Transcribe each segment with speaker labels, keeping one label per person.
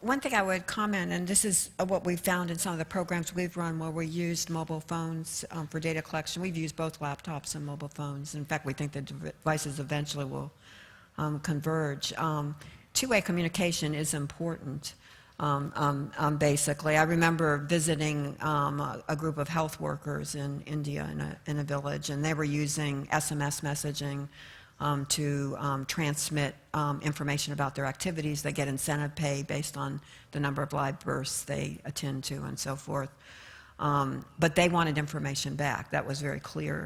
Speaker 1: One thing I would comment, and this is what we've found in some of the programs we've run where we used mobile phones for data collection. We've used both laptops and mobile phones. In fact, we think the devices eventually will converge. Two-way communication is important. Basically, I remember visiting a group of health workers in India in a village, and they were using SMS messaging to transmit information about their activities. They get incentive pay based on the number of live births they attend to and so forth. But they wanted information back. That was very clear.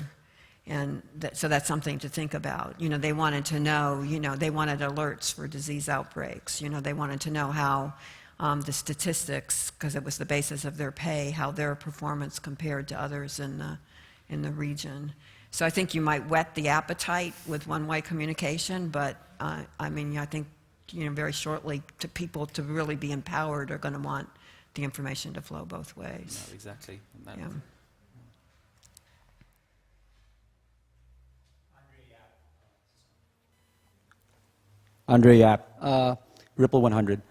Speaker 1: And so that's something to think about. You know, they wanted to know, they wanted alerts for disease outbreaks. They wanted to know how the statistics, because it was the basis of their pay, how their performance compared to others in the region. So I think you might whet the appetite with one-way communication, but I mean, I think very shortly, to people to really be empowered are going to want the information to flow both ways.
Speaker 2: No, exactly.
Speaker 1: Yeah.
Speaker 3: Andre Yap, Ripple 100.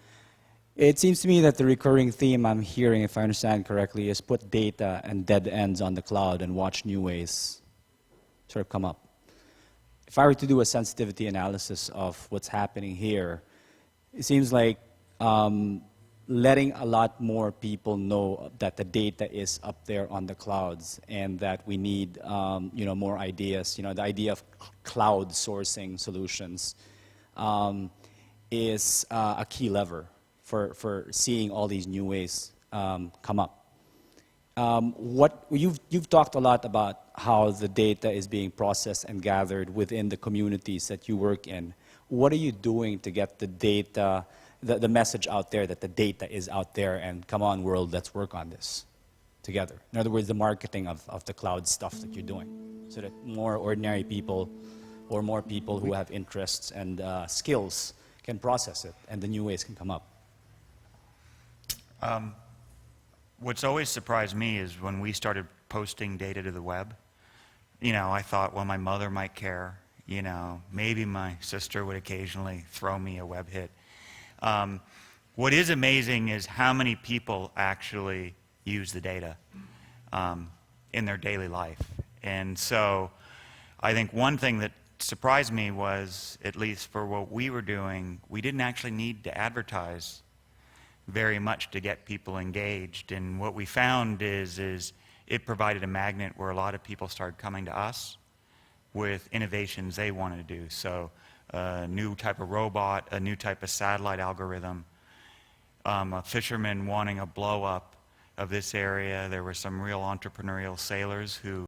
Speaker 3: It seems to me that the recurring theme I'm hearing, if I understand correctly, is put data and dead ends on the cloud and watch new ways sort of come up. If I were to do a sensitivity analysis of what's happening here, it seems like letting a lot more people know that the data is up there on the clouds and that we need more ideas. The idea of cloud sourcing solutions is a key lever for seeing all these new ways come up. You've talked a lot about how the data is being processed and gathered within the communities that you work in. What are you doing to get the data, the message out there that the data is out there and come on world, let's work on this together? In other words, the marketing of the cloud stuff that you're doing so that more ordinary people or more people who have interests and skills can process it and the new ways can come up.
Speaker 4: What's always surprised me is when we started posting data to the web, I thought, well, my mother might care, maybe my sister would occasionally throw me a web hit. What is amazing is how many people actually use the data in their daily life. And so I think one thing that surprised me was, at least for what we were doing, we didn't actually need to advertise very much to get people engaged. And what we found is it provided a magnet where a lot of people started coming to us with innovations they wanted to do. So a new type of robot, a new type of satellite algorithm, a fisherman wanting a blow up of this area. There were some real entrepreneurial sailors who